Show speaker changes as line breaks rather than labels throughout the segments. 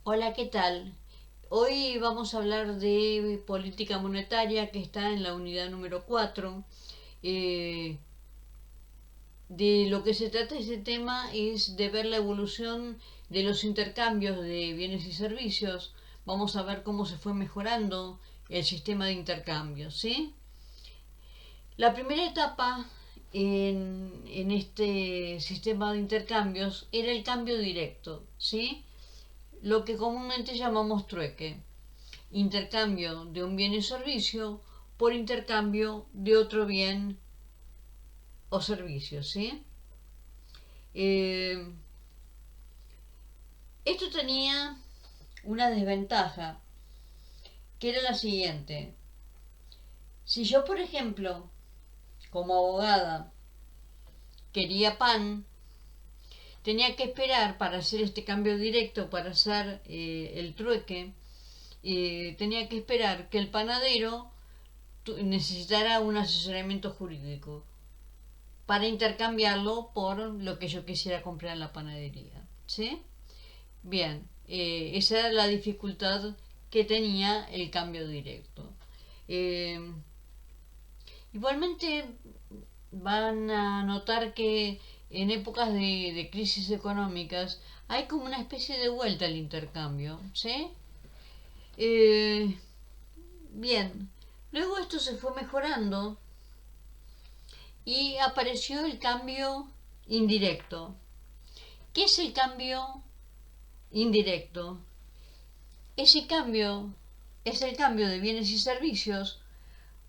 Hola, ¿qué tal? Hoy vamos a hablar de política monetaria que está en la unidad número 4. Eh, de lo que se trata este tema es de ver la evolución de los intercambios de bienes y servicios. Vamos a ver cómo se fue mejorando el sistema de intercambios, ¿sí? La primera etapa en este sistema de intercambios era el cambio directo, ¿sí? Lo que comúnmente llamamos trueque. Intercambio de un bien y servicio por intercambio de otro bien o servicio, ¿sí? Eh, Esto tenía una desventaja, que era la siguiente. Si yo, por ejemplo, como abogada, quería pan, tenía que esperar para hacer este cambio directo, para hacer el trueque, tenía que esperar que el panadero necesitara un asesoramiento jurídico para intercambiarlo por lo que yo quisiera comprar en la panadería. ¿Sí? Bien, esa era la dificultad que tenía el cambio directo. Eh, Igualmente van a notar que en épocas de crisis económicas hay como una especie de vuelta al intercambio. ¿Sí? Eh, Bien, luego esto se fue mejorando y apareció el cambio indirecto. ¿Qué es el cambio indirecto? Ese cambio es el cambio de bienes y servicios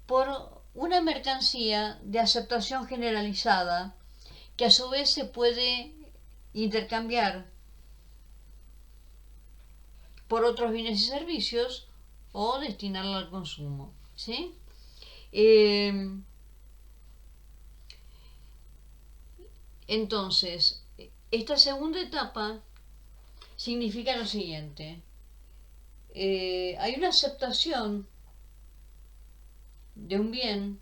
por una mercancía de aceptación generalizada que a su vez se puede intercambiar por otros bienes y servicios o destinarlo al consumo. ¿Sí? Eh, entonces, esta segunda etapa significa lo siguiente. Hay una aceptación de un bien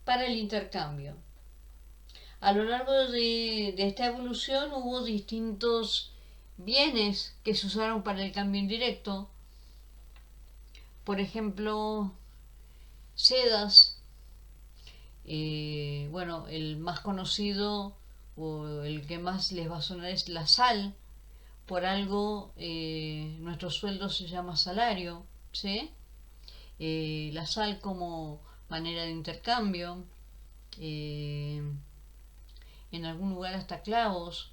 para el intercambio. A lo largo de esta evolución hubo distintos bienes que se usaron para el cambio indirecto. Por ejemplo, sedas. Bueno, el más conocido o el que más les va a sonar es la sal. Por algo nuestro sueldo se llama salario. ¿Sí? La sal como manera de intercambio. Eh, en algún lugar hasta clavos,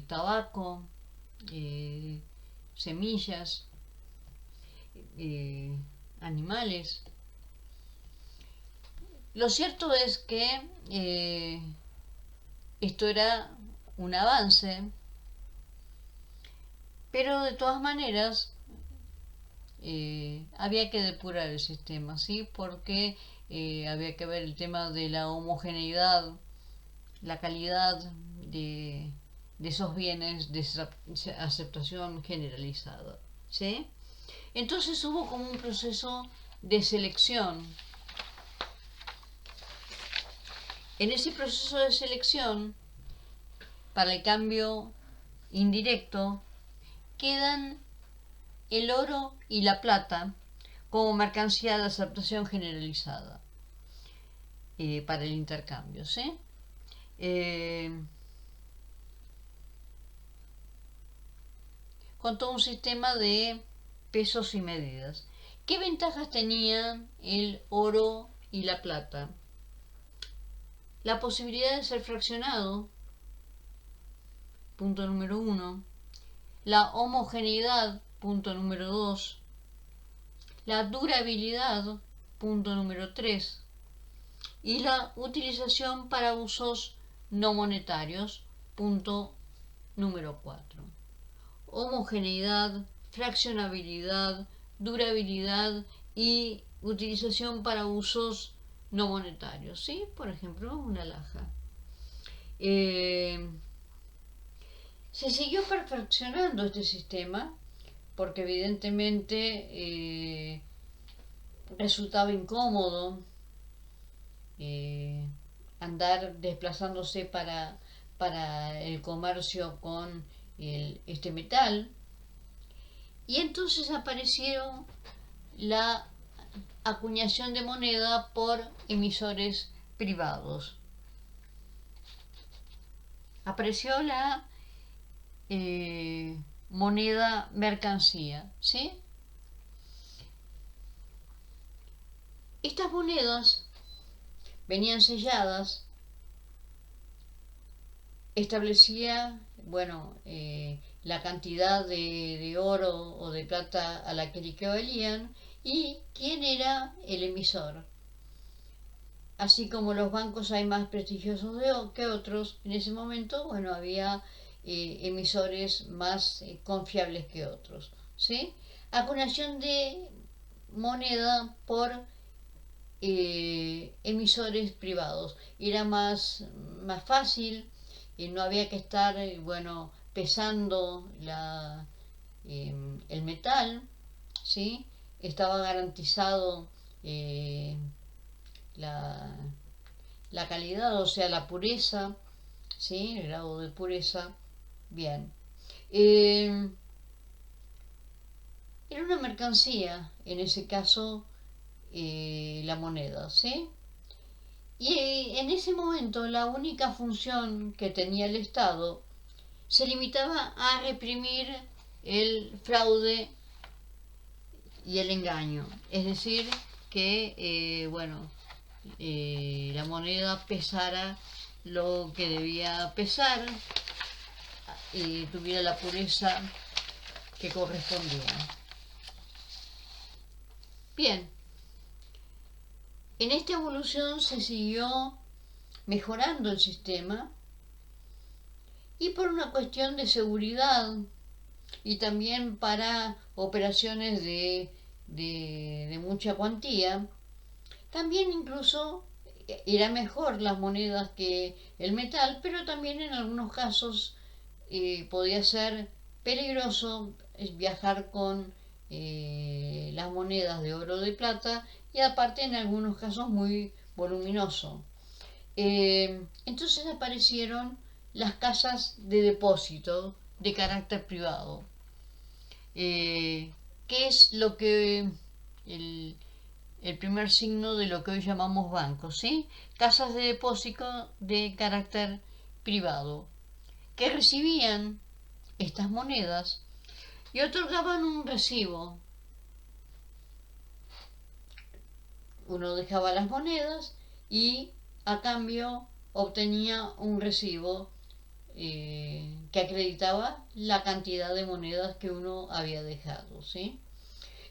tabaco, eh, semillas, eh, animales. Lo cierto es que esto era un avance, pero de todas maneras había que depurar el sistema, ¿sí? Porque había que ver el tema de la homogeneidad, la calidad de esos bienes de aceptación generalizada. ¿Sí? Entonces hubo como un proceso de selección. En ese proceso de selección, para el cambio indirecto, quedan el oro y la plata como mercancía de aceptación generalizada para el intercambio. ¿Sí? Eh, con todo un sistema de pesos y medidas. ¿Qué ventajas tenían el oro y la plata? La posibilidad de ser fraccionado, punto número uno. La homogeneidad, punto número dos. La durabilidad, punto número tres. Y la utilización para usos no monetarios, punto número cuatro. Homogeneidad, fraccionabilidad, durabilidad y utilización para usos no monetarios, ¿sí? Por ejemplo, una alhaja. Eh, Se siguió perfeccionando este sistema porque evidentemente resultaba incómodo andar desplazándose para el comercio con este metal, y entonces apareció la acuñación de moneda por emisores privados. Apareció la moneda mercancía, ¿sí? Estas monedas venían selladas, establecía, bueno, la cantidad de oro o de plata a la que equivalían y quién era el emisor. Así como los bancos hay más prestigiosos que otros, en ese momento, bueno, había emisores más confiables que otros, ¿sí? Acuñación de moneda por emisores privados. Era más fácil y no había que estar, bueno, pesando el metal, ¿sí? Estaba garantizado la calidad, o sea, la pureza, ¿sí? El grado de pureza, bien. Era una mercancía, en ese caso, la moneda, ¿sí? Y en ese momento la única función que tenía el Estado se limitaba a reprimir el fraude y el engaño. Es decir, que, la moneda pesara lo que debía pesar y tuviera la pureza que correspondía. Bien, en esta evolución se siguió mejorando el sistema y por una cuestión de seguridad y también para operaciones de mucha cuantía, también incluso era mejor las monedas que el metal, pero también en algunos casos podía ser peligroso viajar con las monedas de oro o de plata y aparte en algunos casos muy voluminoso. Entonces aparecieron las casas de depósito de carácter privado. ¿Qué es lo que el primer signo de lo que hoy llamamos bancos, ¿sí? Casas de depósito de carácter privado que recibían estas monedas y otorgaban un recibo. Uno dejaba las monedas y a cambio obtenía un recibo que acreditaba la cantidad de monedas que uno había dejado, ¿sí?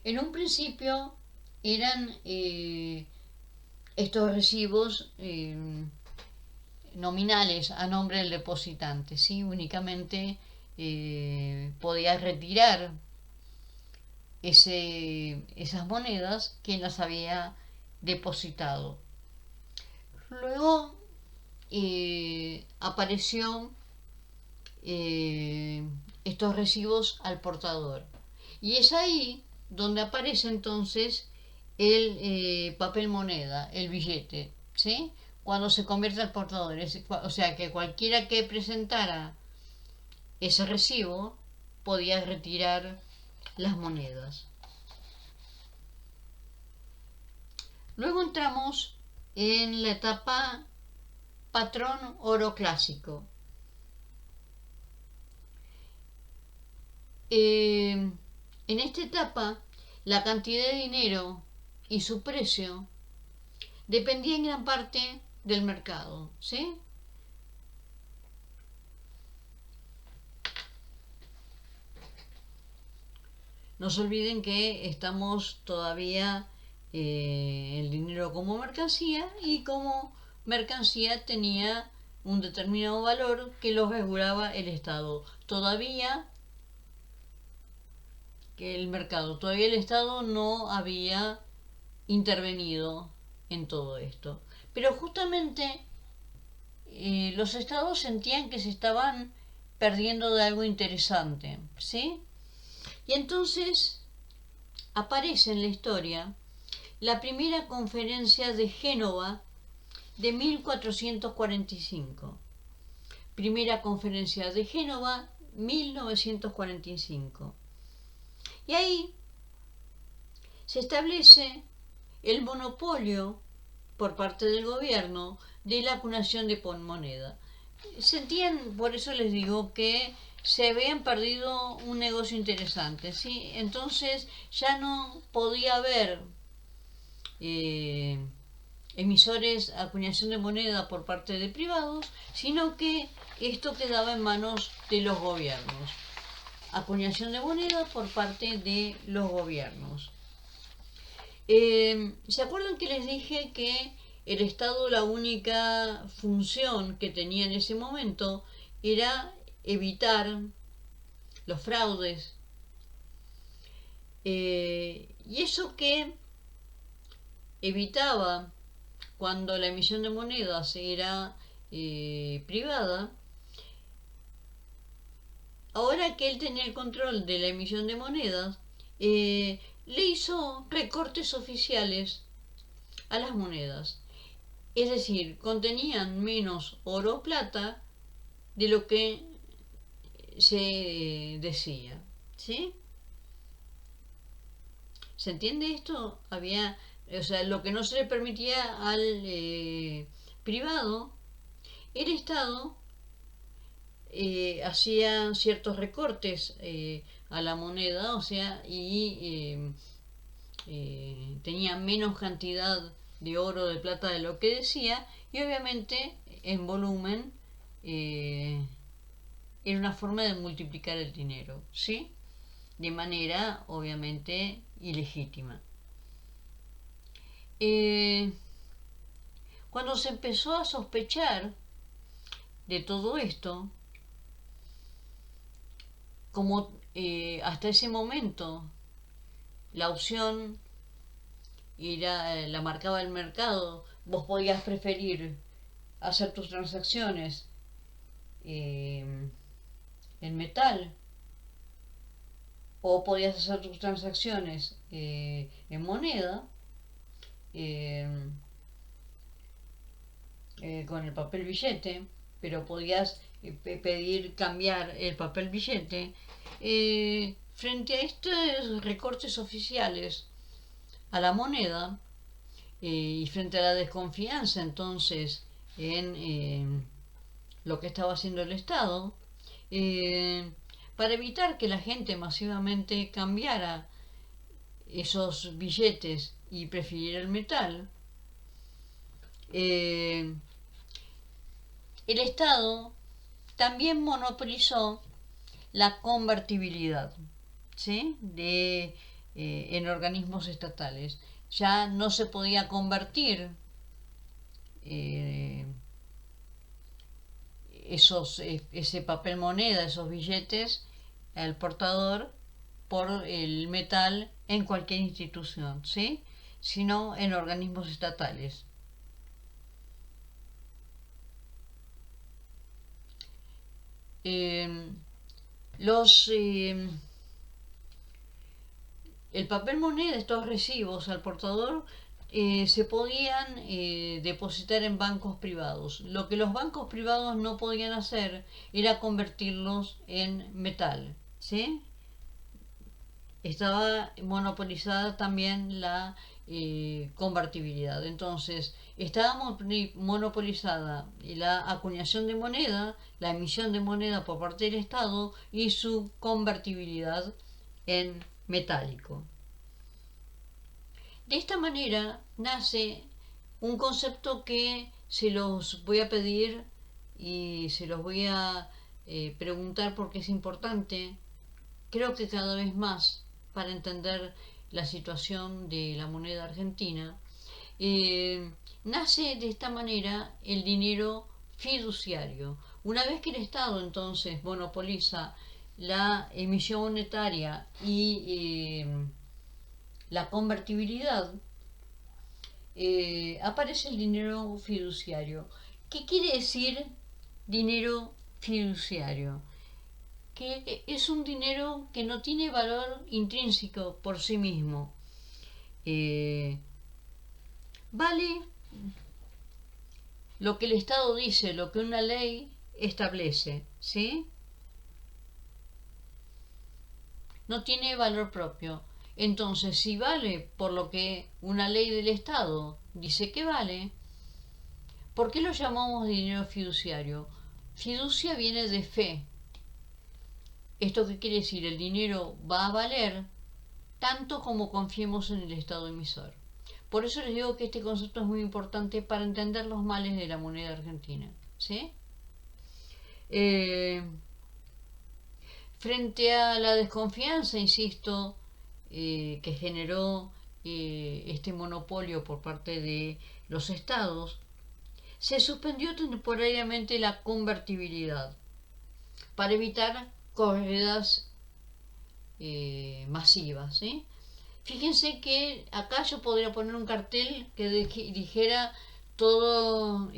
En un principio eran estos recibos nominales a nombre del depositante, ¿sí? Únicamente podía retirar esas monedas quien las había depositado. Luego apareció estos recibos al portador y es ahí donde aparece entonces el papel moneda, el billete, ¿sí? Cuando se convierte al portador, o sea que cualquiera que presentara ese recibo podía retirar las monedas. Luego entramos en la etapa patrón oro clásico. En esta etapa, la cantidad de dinero y su precio dependía en gran parte del mercado, ¿sí? No se olviden que estamos todavía el dinero como mercancía y como mercancía tenía un determinado valor que lo regulaba el Estado. Todavía el Estado no había intervenido en todo esto. Pero justamente los estados sentían que se estaban perdiendo de algo interesante, ¿sí? Y entonces aparece en la historia la primera conferencia de Génova de 1445. Primera conferencia de Génova 1945. Y ahí se establece el monopolio por parte del gobierno de la acuñación de moneda. Sentían, por eso les digo que se habían perdido un negocio interesante, ¿sí? Entonces ya no podía haber emisores acuñación de moneda por parte de privados, sino que esto quedaba en manos de los gobiernos. Acuñación de moneda por parte de los gobiernos. ¿Se acuerdan que les dije que el Estado, la única función que tenía en ese momento era evitar los fraudes? Y eso que evitaba cuando la emisión de monedas era privada, ahora que él tenía el control de la emisión de monedas, le hizo recortes oficiales a las monedas. Es decir, contenían menos oro o plata de lo que se decía. ¿Sí? ¿Se entiende esto? O sea, lo que no se le permitía al privado, el Estado hacía ciertos recortes a la moneda, o sea, y tenía menos cantidad de oro, de plata de lo que decía, y obviamente en volumen era una forma de multiplicar el dinero, ¿sí? De manera obviamente ilegítima. Cuando se empezó a sospechar de todo esto, como hasta ese momento la opción la marcaba el mercado, vos podías preferir hacer tus transacciones en metal, o podías hacer tus transacciones en moneda, con el papel billete, pero podías pedir cambiar el papel billete. Frente a estos recortes oficiales a la moneda y frente a la desconfianza entonces en lo que estaba haciendo el Estado, para evitar que la gente masivamente cambiara esos billetes y prefiriera el metal, el Estado también monopolizó la convertibilidad, ¿sí? En organismos estatales. Ya no se podía convertir ese papel moneda, esos billetes, al portador por el metal en cualquier institución, ¿sí? Sino en organismos estatales. El papel moneda, estos recibos al portador, se podían depositar en bancos privados. Lo que los bancos privados no podían hacer era convertirlos en metal, ¿sí? Estaba monopolizada también la convertibilidad. Entonces, estaba monopolizada la acuñación de moneda, la emisión de moneda por parte del Estado y su convertibilidad en metálico. De esta manera nace un concepto que se los voy a pedir y se los voy a preguntar porque es importante, creo que cada vez más, para entender la situación de la moneda argentina. Nace de esta manera el dinero fiduciario. Una vez que el Estado entonces monopoliza la emisión monetaria y la convertibilidad, aparece el dinero fiduciario. ¿Qué quiere decir dinero fiduciario? Que es un dinero que no tiene valor intrínseco por sí mismo. Vale lo que el Estado dice, lo que una ley establece, ¿sí? no tiene valor propio. Entonces, si vale por lo que una ley del Estado dice que vale, ¿por qué lo llamamos dinero fiduciario? Fiducia viene de fe. ¿Esto qué quiere decir? El dinero va a valer tanto como confiemos en el Estado emisor. Por eso les digo que este concepto es muy importante para entender los males de la moneda argentina. ¿Sí? Eh, Frente a la desconfianza, insisto, que generó este monopolio por parte de los estados, se suspendió temporariamente la convertibilidad para evitar corridas masivas. ¿Sí? Fíjense que acá yo podría poner un cartel que dijera todo,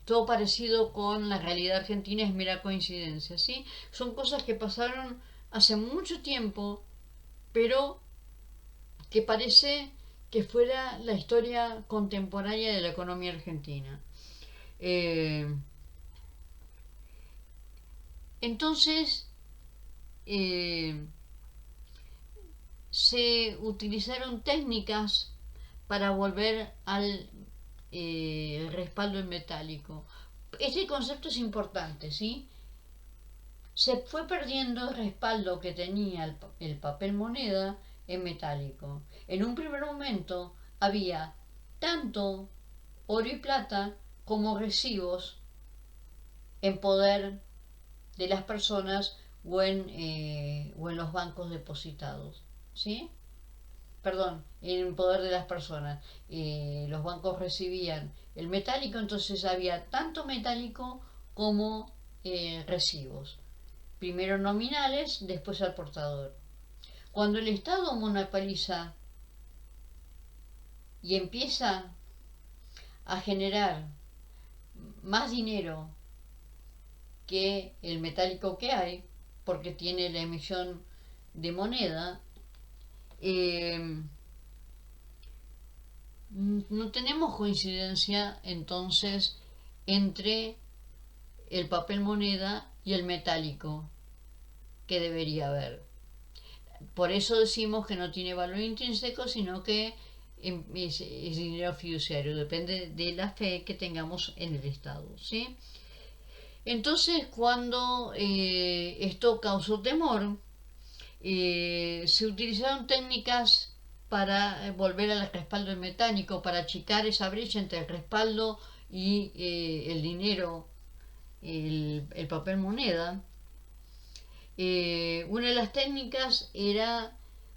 todo parecido con la realidad argentina es mera coincidencia, ¿sí? Son cosas que pasaron hace mucho tiempo, pero que parece que fuera la historia contemporánea de la economía argentina. Eh, entonces, eh, se utilizaron técnicas para volver al respaldo en metálico. Este concepto es importante, ¿sí? Se fue perdiendo el respaldo que tenía el papel moneda en metálico. En un primer momento había tanto oro y plata como recibos en poder de las personas o en los bancos depositados, ¿sí? Perdón, en poder de las personas. Los bancos recibían el metálico, entonces había tanto metálico como recibos. Primero nominales, después al portador. Cuando el Estado monopoliza y empieza a generar más dinero que el metálico que hay, porque tiene la emisión de moneda, eh, no tenemos coincidencia entonces entre el papel moneda y el metálico que debería haber. Por eso decimos que no tiene valor intrínseco, sino que es dinero fiduciario, depende de la fe que tengamos en el Estado, ¿sí? Entonces, cuando esto causó temor, se utilizaron técnicas para volver al respaldo metálico, para achicar esa brecha entre el respaldo y el dinero, el papel moneda. Una de las técnicas era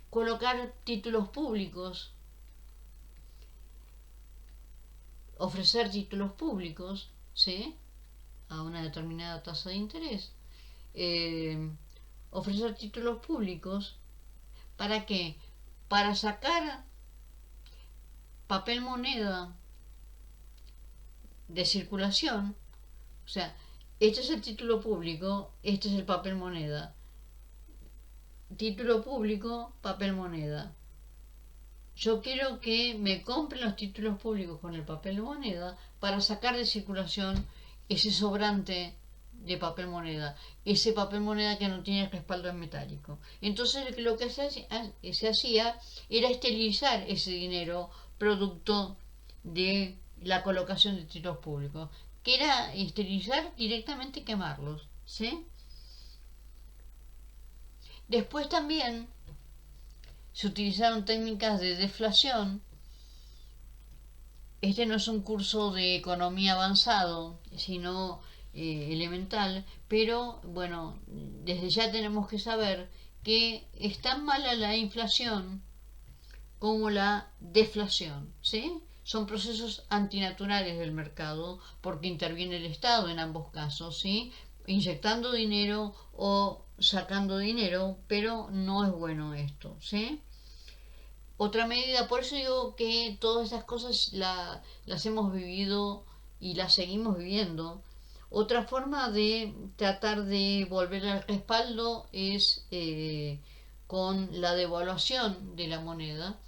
colocar títulos públicos, ofrecer títulos públicos, ¿sí? A una determinada tasa de interés. Ofrecer títulos públicos, ¿para qué? Para sacar papel moneda de circulación. O sea, este es el título público, este es el papel moneda. Título público, papel moneda. Yo quiero que me compren los títulos públicos con el papel moneda para sacar de circulación ese sobrante de papel moneda, ese papel moneda que no tiene respaldo en metálico. Entonces lo que se hacía era esterilizar ese dinero producto de la colocación de títulos públicos, que era esterilizar directamente, quemarlos, ¿sí? Después también se utilizaron técnicas de deflación. Este no es un curso de economía avanzado, sino elemental, pero bueno, desde ya tenemos que saber que es tan mala la inflación como la deflación, ¿sí? Son procesos antinaturales del mercado porque interviene el Estado en ambos casos, ¿sí? Inyectando dinero o sacando dinero, pero no es bueno esto, ¿sí? Otra medida, por eso digo que todas esas cosas las hemos vivido y las seguimos viviendo. Otra forma de tratar de volver al respaldo es con la devaluación de la moneda.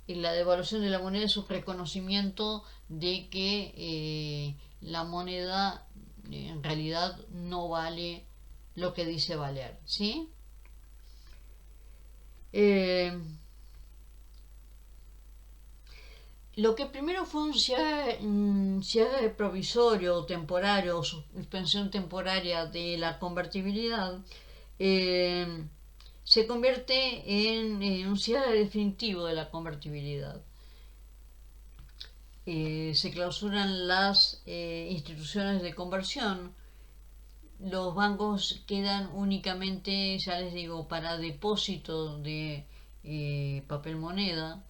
La devaluación de la moneda es un reconocimiento de que la moneda en realidad no vale lo que dice valer, ¿sí? Eh, lo que primero fue un cierre provisorio o temporario o suspensión temporaria de la convertibilidad, eh, se convierte en un cierre definitivo de la convertibilidad. Se clausuran las instituciones de conversión. Los bancos quedan únicamente, ya les digo, para depósito de papel moneda,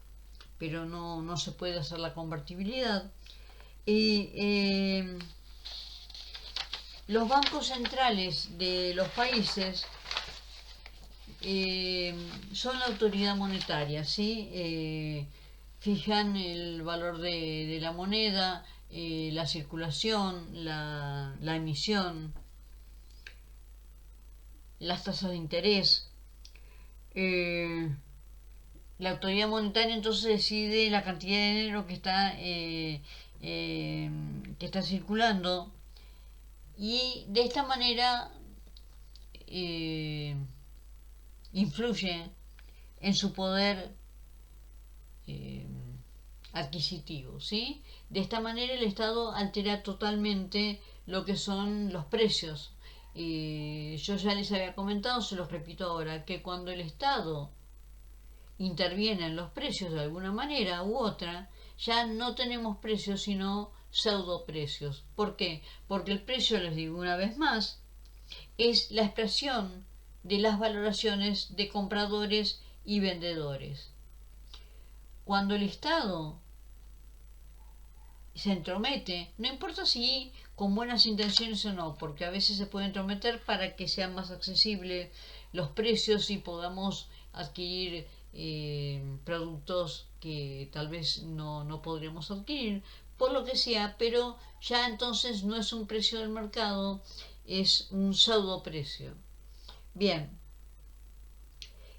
pero no se puede hacer la convertibilidad. Y los bancos centrales de los países son la autoridad monetaria, ¿sí? Fijan el valor de la moneda, la circulación, la emisión, las tasas de interés. La autoridad monetaria entonces decide la cantidad de dinero que está circulando, y de esta manera eh, influye en su poder eh, adquisitivo, ¿sí? De esta manera el Estado altera totalmente lo que son los precios. Yo ya les había comentado, se los repito ahora, que cuando el Estado interviene en los precios de alguna manera u otra, ya no tenemos precios sino pseudoprecios. ¿Por qué? Porque el precio, les digo una vez más, es la expresión de las valoraciones de compradores y vendedores. Cuando el Estado se entromete, no importa si con buenas intenciones o no, porque a veces se puede entrometer para que sean más accesibles los precios y podamos adquirir productos que tal vez no podríamos adquirir, por lo que sea, pero ya entonces no es un precio del mercado, es un pseudo precio. Bien,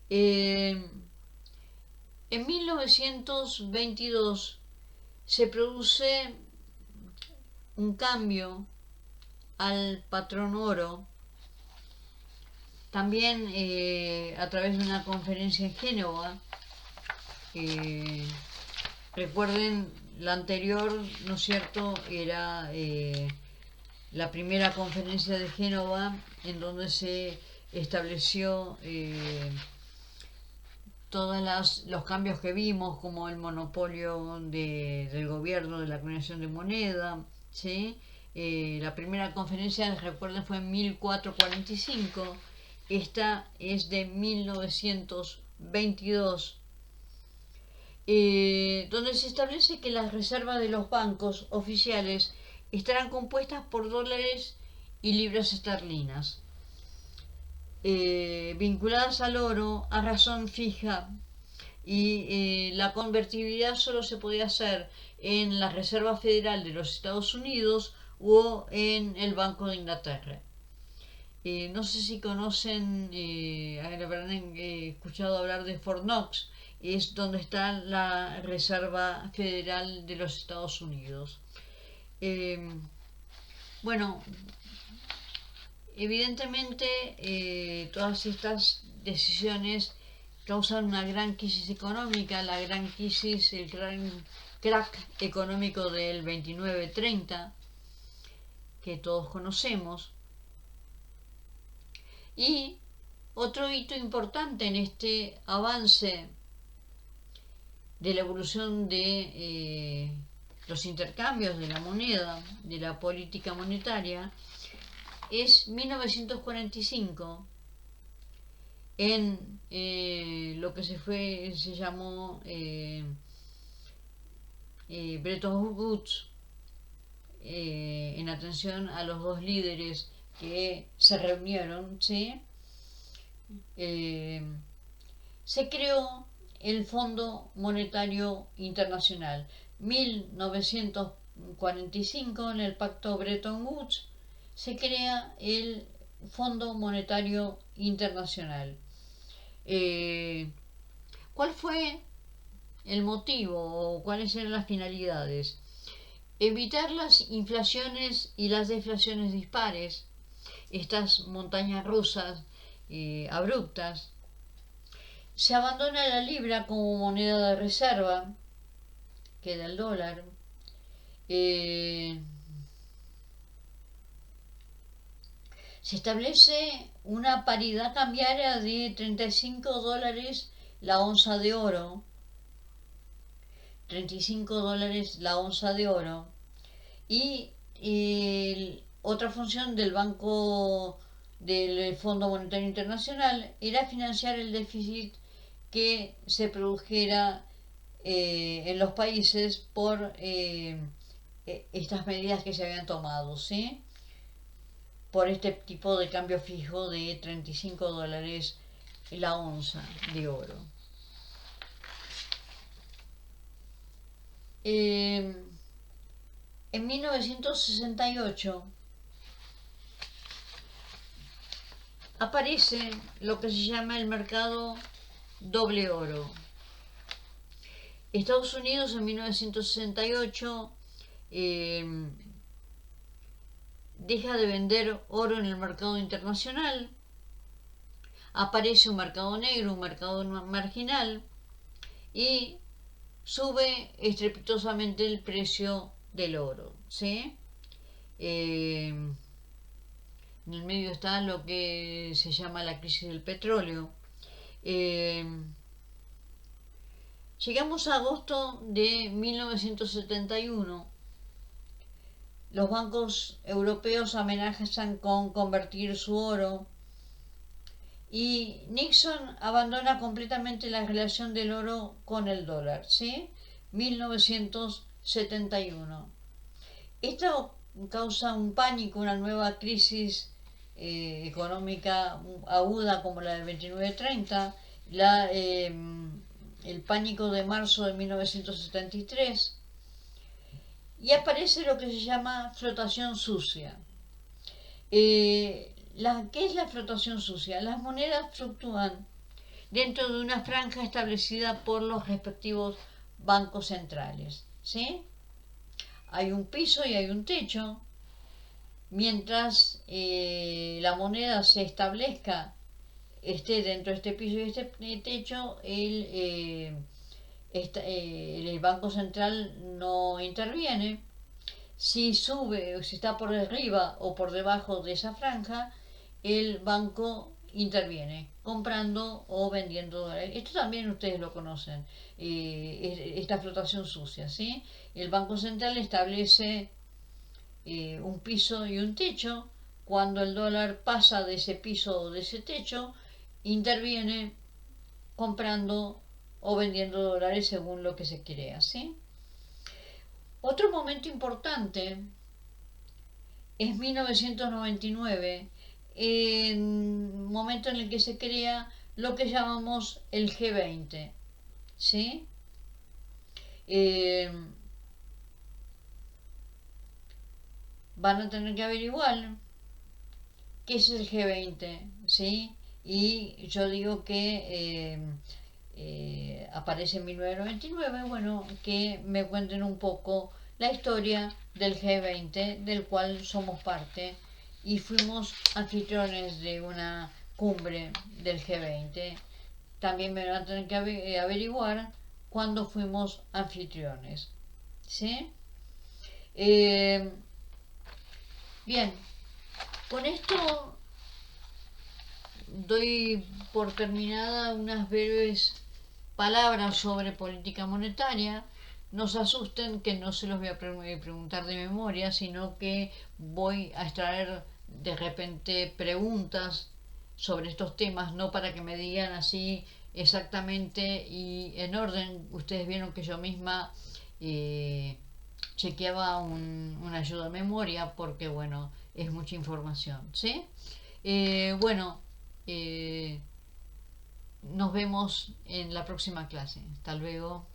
eh, en 1922 se produce un cambio al patrón oro, también a través de una conferencia en Génova. Recuerden, la anterior, ¿no es cierto?, era la primera conferencia de Génova, en donde se estableció todos los cambios que vimos, como el monopolio del gobierno de la acuñación de moneda, ¿sí? La primera conferencia, recuerden, fue en 1445, esta es de 1922, donde se establece que las reservas de los bancos oficiales estarán compuestas por dólares y libras esterlinas, vinculadas al oro a razón fija, y la convertibilidad solo se podía hacer en la Reserva Federal de los Estados Unidos o en el Banco de Inglaterra. No sé si conocen, habrán escuchado hablar de Fort Knox, es donde está la Reserva Federal de los Estados Unidos. Bueno, evidentemente todas estas decisiones causan una gran crisis económica, la gran crisis, el gran crack económico del 29-30, que todos conocemos. Y otro hito importante en este avance de la evolución de los intercambios de la moneda, de la política monetaria, es 1945, en lo que se llamó Bretton Woods, en atención a los dos líderes que se reunieron, ¿sí? Se creó el Fondo Monetario Internacional. 1945, en el Pacto Bretton Woods, se crea el Fondo Monetario Internacional. ¿Cuál fue el motivo o cuáles eran las finalidades? Evitar las inflaciones y las deflaciones dispares, estas montañas rusas abruptas. Se abandona la libra como moneda de reserva, queda el dólar. Se establece una paridad cambiaria de $35 la onza de oro. $35 la onza de oro. Y otra función del Banco del Fondo Monetario Internacional era financiar el déficit que se produjera en los países por estas medidas que se habían tomado, ¿sí? Por este tipo de cambio fijo de $35 la onza de oro. En 1968 aparece lo que se llama el mercado doble oro. Estados Unidos en 1968 deja de vender oro en el mercado internacional, aparece un mercado negro, un mercado marginal, y sube estrepitosamente el precio del oro, ¿sí? En el medio está lo que se llama la crisis del petróleo. Llegamos a agosto de 1971. Los bancos europeos amenazan con convertir su oro y Nixon abandona completamente la relación del oro con el dólar, ¿sí? 1971. Esto causa un pánico, una nueva crisis económica aguda como la del 29-30, el pánico de marzo de 1973, y aparece lo que se llama flotación sucia. ¿Qué es la flotación sucia? Las monedas fluctúan dentro de una franja establecida por los respectivos bancos centrales, ¿sí? Hay un piso y hay un techo. Mientras la moneda se establezca, esté dentro de este piso y este techo, el Banco Central no interviene. Si sube o si está por arriba o por debajo de esa franja, el banco interviene comprando o vendiendo dólares. Esto también ustedes lo conocen, esta flotación sucia, ¿sí? El Banco Central establece un piso y un techo. Cuando el dólar pasa de ese piso o de ese techo, interviene comprando o vendiendo dólares según lo que se crea, ¿sí? Otro momento importante es 1999, momento en el que se crea lo que llamamos el G20, ¿sí? Van a tener que averiguar qué es el G20, ¿sí? Y yo digo que aparece en 1999, bueno, que me cuenten un poco la historia del G20, del cual somos parte, y fuimos anfitriones de una cumbre del G20. También me van a tener que averiguar cuándo fuimos anfitriones, ¿sí? Bien, con esto doy por terminada unas breves palabras sobre política monetaria. No se asusten que no se los voy a preguntar de memoria, sino que voy a extraer de repente preguntas sobre estos temas, no para que me digan así exactamente y en orden. Ustedes vieron que yo misma chequeaba una ayuda de memoria porque, bueno, es mucha información, ¿sí? Bueno, nos vemos en la próxima clase. Hasta luego.